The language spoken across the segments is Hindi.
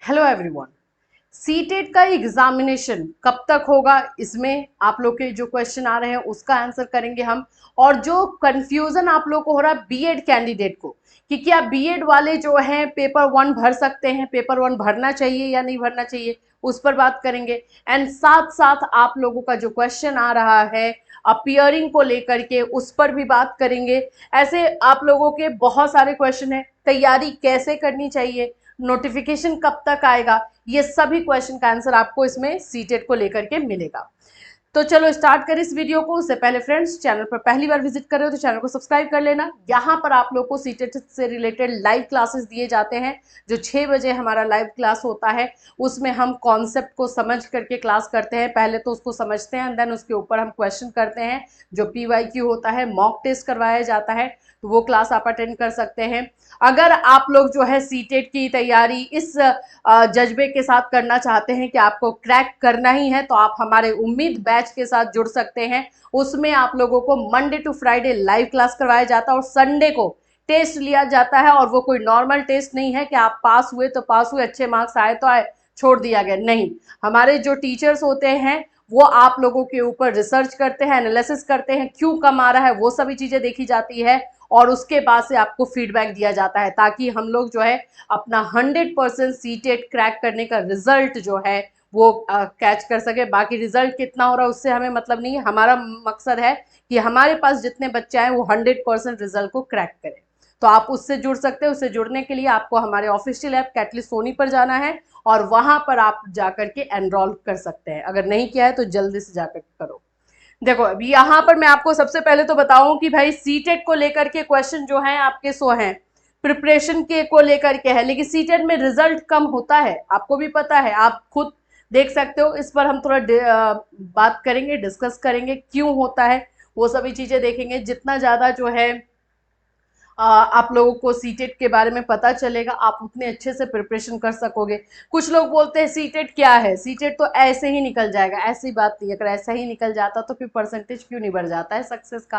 Hello everyone. सीटेट का एग्जामिनेशन कब तक होगा, इसमें आप लोग के जो क्वेश्चन आ रहे हैं उसका आंसर करेंगे हम। और जो कंफ्यूजन आप लोग को हो रहा है बीएड कैंडिडेट को कि क्या बीएड वाले जो हैं पेपर वन भर सकते हैं, पेपर वन भरना चाहिए या नहीं भरना चाहिए, उस पर बात करेंगे। एंड साथ साथ आप लोगों का जो क्वेश्चन आ रहा है अपियरिंग को लेकर के, उस पर भी बात करेंगे। ऐसे आप लोगों के बहुत सारे क्वेश्चन है, तैयारी कैसे करनी चाहिए, नोटिफिकेशन कब तक आएगा, ये सभी क्वेश्चन का आंसर आपको इसमें सीटेट को लेकर के मिलेगा। तो चलो स्टार्ट करें इस वीडियो को। उससे पहले फ्रेंड्स, चैनल पर पहली बार विजिट कर रहे हो तो चैनल को सब्सक्राइब कर लेना। यहाँ पर आप लोग को सीटेट से रिलेटेड लाइव क्लासेस दिए जाते हैं। जो 6 बजे हमारा लाइव क्लास होता है उसमें हम कॉन्सेप्ट को समझ करके क्लास करते हैं। पहले तो उसको समझते हैं, देन उसके ऊपर हम क्वेश्चन करते हैं। जो PYQ होता है, मॉक टेस्ट करवाया जाता है, तो वो क्लास आप अटेंड कर सकते हैं। अगर आप लोग जो है सीटेट की तैयारी इस जज्बे के साथ करना चाहते हैं कि आपको क्रैक करना ही है, तो आप हमारे उम्मीद बैच के साथ जुड़ सकते हैं। उसमें आप लोगों को Monday to Friday live class करवाया जाता है और संडे को टेस्ट लिया जाता है। और वो कोई नॉर्मल टेस्ट नहीं है कि आप पास हुए तो पास हुए, अच्छे मार्क्स आए तो आए, छोड़ दिया गया, नहीं। हमारे जो टीचर्स होते हैं वो आप लोगों के ऊपर रिसर्च करते हैं, एनालिसिस करते हैं, क्यों कम आ रहा है वो सभी चीजें देखी जाती है और उसके बाद से आपको फीडबैक दिया जाता है, ताकि हम लोग जो है अपना 100% सीटेट क्रैक करने का रिजल्ट जो है वो कैच कर सके। बाकी रिजल्ट कितना हो रहा है उससे हमें मतलब नहीं है, हमारा मकसद है कि हमारे पास जितने बच्चे आए वो 100% रिजल्ट को क्रैक करें। तो आप उससे जुड़ सकते हैं। उससे जुड़ने के लिए आपको हमारे ऑफिशियल ऐप कैटलिस्ट सोनी पर जाना है और वहां पर आप जाकर के एनरोल कर सकते हैं। अगर नहीं किया है तो जल्दी से जाकर करो। देखो अभी यहाँ पर मैं आपको सबसे पहले तो बताऊं कि भाई सीटेट को लेकर के क्वेश्चन जो हैं आपके सो हैं प्रिपरेशन के को लेकर के है, लेकिन सीटेट में रिजल्ट कम होता है, आपको भी पता है, आप खुद देख सकते हो। इस पर हम थोड़ा बात करेंगे, डिस्कस करेंगे क्यों होता है, वो सभी चीजें देखेंगे। जितना ज्यादा जो है आप लोगों को सीटेट के बारे में पता चलेगा, आप उतने अच्छे से प्रिपरेशन कर सकोगे। कुछ लोग बोलते हैं सीटेट क्या है, सीटेट तो ऐसे ही निकल जाएगा। ऐसी बात नहीं है, अगर ऐसा ही निकल जाता तो फिर परसेंटेज क्यों नहीं बढ़ जाता है सक्सेस का।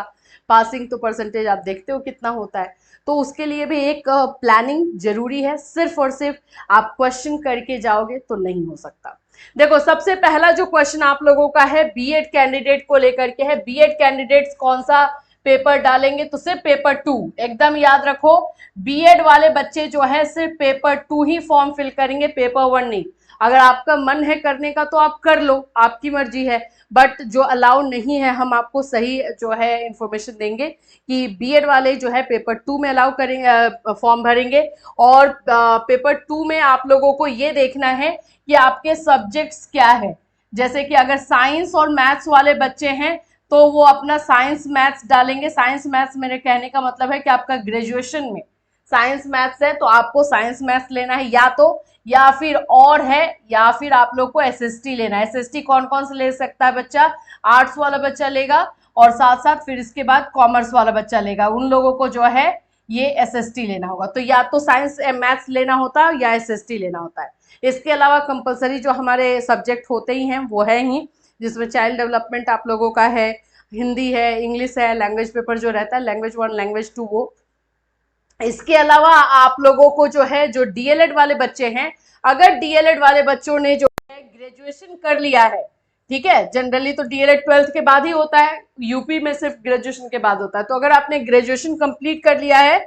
पासिंग तो परसेंटेज आप देखते हो कितना होता है। तो उसके लिए भी एक प्लानिंग जरूरी है। सिर्फ और सिर्फ आप क्वेश्चन करके जाओगे तो नहीं हो सकता। देखो सबसे पहला जो क्वेश्चन आप लोगों का है बीएड कैंडिडेट को लेकर के है। बीएड कैंडिडेट्स कौन सा पेपर डालेंगे, तो सिर्फ पेपर 2, एकदम याद रखो। बीएड वाले बच्चे जो है सिर्फ पेपर 2 ही फॉर्म फिल करेंगे, पेपर 1 नहीं। अगर आपका मन है करने का तो आप कर लो, आपकी मर्जी है। बट जो अलाउ नहीं है, हम आपको सही जो है इंफॉर्मेशन देंगे कि बीएड वाले जो है पेपर 2 में अलाउ करेंगे, फॉर्म भरेंगे। और पेपर 2 में आप लोगों को ये देखना है कि आपके सब्जेक्ट्स क्या है। जैसे कि अगर साइंस और मैथ्स वाले बच्चे हैं तो वो अपना साइंस मैथ्स डालेंगे। साइंस मैथ्स मेरे कहने का मतलब है कि आपका ग्रेजुएशन में साइंस मैथ्स है तो आपको साइंस मैथ्स लेना है, या तो या फिर और है, या फिर आप लोग को एसएसटी लेना है। एसएसटी कौन कौन से ले सकता है बच्चा, आर्ट्स वाला बच्चा लेगा और साथ साथ फिर इसके बाद कॉमर्स वाला बच्चा लेगा। उन लोगों को जो है ये एसएसटी लेना होगा। तो या तो साइंस मैथ्स लेना होता है या एसएसटी लेना होता है। इसके अलावा कंपलसरी जो हमारे सब्जेक्ट होते ही हैं वो है ही, जिसमें चाइल्ड डेवलपमेंट आप लोगों का है, हिंदी है, इंग्लिश है, लैंग्वेज पेपर जो रहता है लैंग्वेज 1 लैंग्वेज 2 वो। इसके अलावा आप लोगों को जो है जो डीएलएड वाले बच्चे हैं, अगर डीएलएड वाले बच्चों ने जो है ग्रेजुएशन कर लिया है, ठीक है, जनरली तो डीएलएड 12th के बाद ही होता है, यूपी में सिर्फ ग्रेजुएशन के बाद होता है। तो अगर आपने ग्रेजुएशन कंप्लीट कर लिया है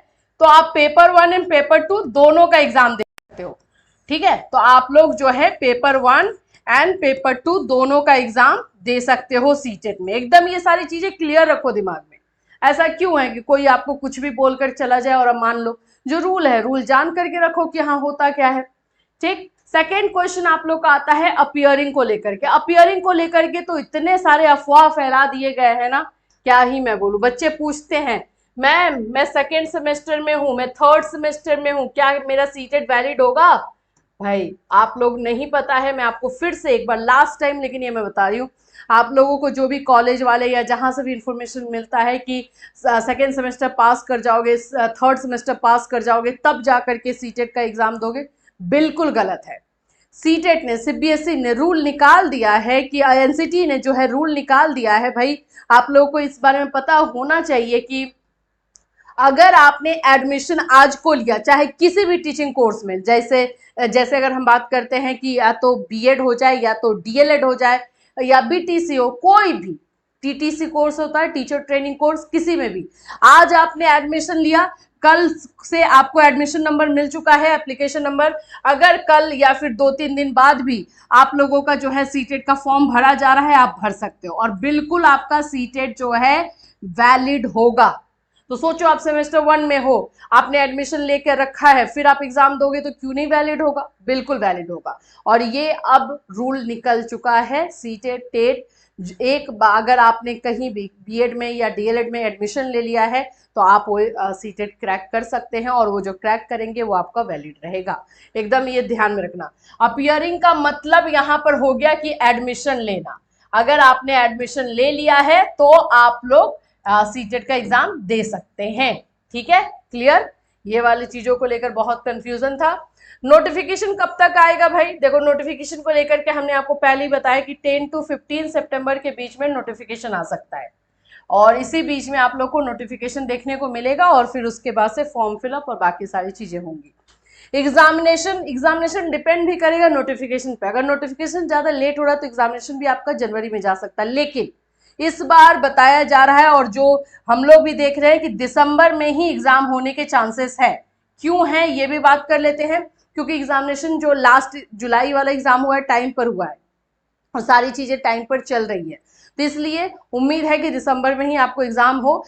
तो आप पेपर 1 एंड पेपर 2 दोनों का एग्जाम दे सकते हो। ठीक है, तो आप लोग जो है पेपर 1 एंड पेपर 2 दोनों का एग्जाम दे सकते हो सीटेट में। एकदम ये सारी चीजें क्लियर रखो दिमाग में। ऐसा क्यों है कि कोई आपको कुछ भी बोलकर चला जाए और अब मान लो, जो रूल है रूल जान करके रखो कि हाँ होता क्या है। ठीक, सेकेंड क्वेश्चन आप लोग का आता है अपियरिंग को लेकर के। अपियरिंग को लेकर के तो इतने सारे अफवाह फैला दिए गए हैं ना, क्या ही मैं बोलूं। बच्चे पूछते हैं मैं सेकेंड सेमेस्टर में हूं, मैं थर्ड सेमेस्टर में हूं, क्या मेरा सीटेट वैलिड होगा। भाई आप लोग नहीं पता है, मैं आपको फिर से एक बार लास्ट टाइम लेकिन ये मैं बता रही हूँ, आप लोगों को जो भी कॉलेज वाले या जहां से भी इंफॉर्मेशन मिलता है कि सेकेंड सेमेस्टर पास कर जाओगे, थर्ड सेमेस्टर पास कर जाओगे तब जा करके सीटेट का एग्जाम दोगे, बिल्कुल गलत है। सीटेट ने, सीबीएसई ने रूल निकाल दिया है कि एनसीटी ने जो है रूल निकाल दिया है। भाई आप लोगों को इस बारे में पता होना चाहिए कि अगर आपने एडमिशन आज को लिया, चाहे किसी भी टीचिंग कोर्स में, जैसे जैसे अगर हम बात करते हैं कि या तो बीएड हो जाए या तो डीएलएड हो जाए या बीटीसी हो, कोई भी टीटीसी कोर्स होता है, टीचर ट्रेनिंग कोर्स, किसी में भी आज आपने एडमिशन लिया, कल से आपको एडमिशन नंबर मिल चुका है, एप्लीकेशन नंबर, अगर कल या फिर 2-3 दिन बाद भी आप लोगों का जो है सीटेट का फॉर्म भरा जा रहा है, आप भर सकते हो और बिल्कुल आपका सीटेट जो है वैलिड होगा। तो सोचो आप सेमेस्टर 1 में हो, आपने एडमिशन लेकर रखा है, फिर आप एग्जाम दोगे तो क्यों नहीं वैलिड होगा, बिल्कुल वैलिड होगा। और ये अब रूल निकल चुका है, सीटेट टेट एक बार अगर आपने कहीं भी बीएड में या डीएलएड में एडमिशन ले लिया है तो आप वो सीटेट क्रैक कर सकते हैं और वो जो क्रैक करेंगे वो आपका वैलिड रहेगा, एकदम ये ध्यान में रखना। अपियरिंग का मतलब यहाँ पर हो गया कि एडमिशन लेना, अगर आपने एडमिशन ले लिया है तो आप लोग सीटेट का एग्जाम दे सकते हैं, ठीक है, क्लियर। ये वाली चीजों को लेकर बहुत कंफ्यूजन था। नोटिफिकेशन कब तक आएगा भाई, देखो नोटिफिकेशन को लेकर के हमने आपको पहले ही बताया कि 10 to 15 सितंबर के बीच में नोटिफिकेशन आ सकता है और इसी बीच में आप लोग को नोटिफिकेशन देखने को मिलेगा और फिर उसके बाद से फॉर्म फिलअप और बाकी सारी चीजें होंगी। एग्जामिनेशन डिपेंड भी करेगा नोटिफिकेशन पे, अगर नोटिफिकेशन ज्यादा लेट हो रहा है तो एग्जामिनेशन भी आपका जनवरी में जा सकता है, लेकिन इस बार बताया जा रहा है और जो हम लोग भी देख रहे हैं कि दिसंबर में ही एग्जाम होने के चांसेस है। क्यों है ये भी बात कर लेते हैं, क्योंकि एग्जामिनेशन जो लास्ट जुलाई वाला एग्जाम हुआ है टाइम पर हुआ है और सारी चीजें टाइम पर चल रही है, तो इसलिए उम्मीद है कि दिसंबर में ही आपको एग्जाम हो।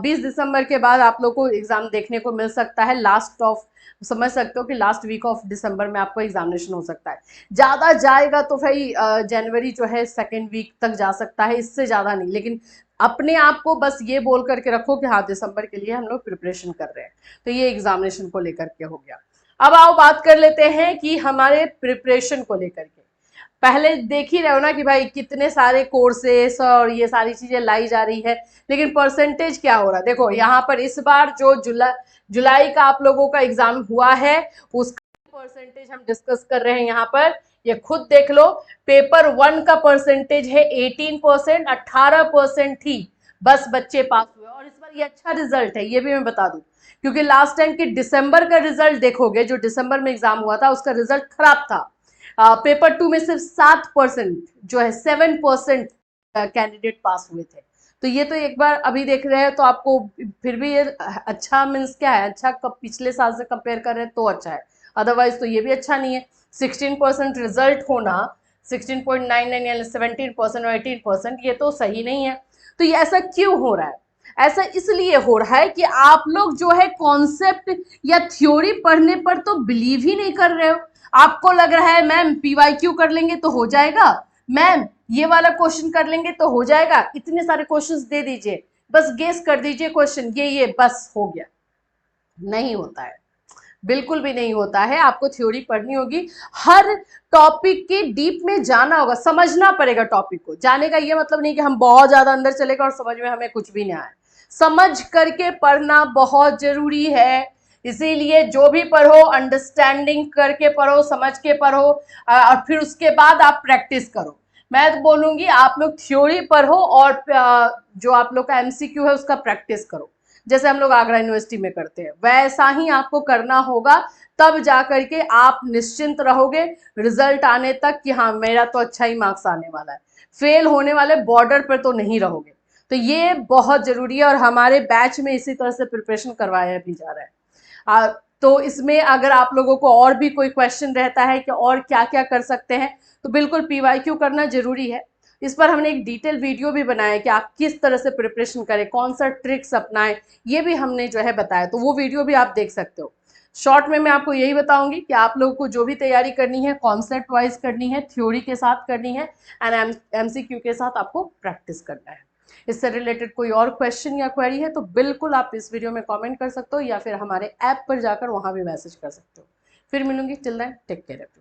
20 दिसंबर के बाद आप लोग को एग्जाम देखने को मिल सकता है, लास्ट ऑफ समझ सकते हो कि लास्ट वीक ऑफ दिसंबर में आपको एग्जामिनेशन हो सकता है। ज्यादा जाएगा तो भाई जनवरी जो है 2nd वीक तक जा सकता है, इससे ज्यादा नहीं, लेकिन अपने आप को बस ये बोल करके रखो कि हाँ दिसंबर के लिए हम लोग प्रिपरेशन कर रहे हैं। तो ये एग्जामिनेशन को लेकर के हो गया। अब आओ बात कर लेते हैं कि हमारे प्रिपरेशन को लेकर के, पहले देख ही रहे हो ना कि भाई कितने सारे कोर्सेस और ये सारी चीजें लाई जा रही है, लेकिन परसेंटेज क्या हो रहा है, देखो यहाँ पर इस बार जो जुलाई का आप लोगों का एग्जाम हुआ है उसका परसेंटेज हम डिस्कस कर रहे हैं यहाँ पर, ये खुद देख लो। पेपर 1 का परसेंटेज है 18%, 18% ही बस बच्चे पास हुए और इस बार ये अच्छा रिजल्ट है, ये भी मैं बता दूं, क्योंकि लास्ट टाइम के दिसंबर का रिजल्ट देखोगे, जो दिसंबर में एग्जाम हुआ था उसका रिजल्ट खराब था। पेपर 2 में सिर्फ 7% जो है 7% कैंडिडेट पास हुए थे। तो ये तो एक बार अभी देख रहे हैं तो आपको फिर भी ये अच्छा मीन्स क्या है, अच्छा पिछले साल से कंपेयर कर रहे हैं तो अच्छा है, अदरवाइज तो ये भी अच्छा नहीं है। 16% रिजल्ट होना, 16.99 यानी 17% और 18%, ये तो सही नहीं है। तो ये ऐसा क्यों हो रहा है, ऐसा इसलिए हो रहा है कि आप लोग जो है कॉन्सेप्ट या थ्योरी पढ़ने पर तो बिलीव ही नहीं कर रहे हो। आपको लग रहा है मैम पीवाईक्यू कर लेंगे तो हो जाएगा, मैम ये वाला क्वेश्चन कर लेंगे तो हो जाएगा, इतने सारे क्वेश्चंस दे दीजिए, बस गेस कर दीजिए क्वेश्चन, ये बस हो गया। नहीं होता है, बिल्कुल भी नहीं होता है। आपको थ्योरी पढ़नी होगी, हर टॉपिक के डीप में जाना होगा, समझना पड़ेगा टॉपिक को। जाने का ये मतलब नहीं कि हम बहुत ज्यादा अंदर चले गए और समझ में हमें कुछ भी नहीं आए, समझ करके पढ़ना बहुत जरूरी है। इसीलिए जो भी पढ़ो अंडरस्टैंडिंग करके पढ़ो, समझ के पढ़ो और फिर उसके बाद आप प्रैक्टिस करो। मैं तो बोलूंगी आप लोग थ्योरी पढ़ो और जो आप लोग का एमसीक्यू है उसका प्रैक्टिस करो, जैसे हम लोग आगरा यूनिवर्सिटी में करते हैं वैसा ही आपको करना होगा, तब जाकर के आप निश्चिंत रहोगे रिजल्ट आने तक कि हाँ मेरा तो अच्छा ही मार्क्स आने वाला है, फेल होने वाले बॉर्डर पर तो नहीं रहोगे। तो ये बहुत जरूरी है और हमारे बैच में इसी तरह से प्रिपरेशन करवाया भी जा रहा है। तो इसमें अगर आप लोगों को और भी कोई क्वेश्चन रहता है कि और क्या क्या कर सकते हैं तो बिल्कुल पीवाईक्यू करना जरूरी है। इस पर हमने एक डिटेल वीडियो भी बनाया कि आप किस तरह से प्रिपरेशन करें, कौन सा ट्रिक्स अपनाएं, ये भी हमने जो है बताया, तो वो वीडियो भी आप देख सकते हो। शॉर्ट में मैं आपको यही बताऊंगी कि आप लोगों को जो भी तैयारी करनी है कॉन्सेप्ट वाइज करनी है, थ्योरी के साथ करनी है एंड एमसीक्यू के साथ आपको प्रैक्टिस करना है। इससे रिलेटेड कोई और क्वेश्चन या क्वेरी है तो बिल्कुल आप इस वीडियो में कमेंट कर सकते हो या फिर हमारे ऐप पर जाकर वहां भी मैसेज कर सकते हो। फिर मिलूंगी, till then take care everyone.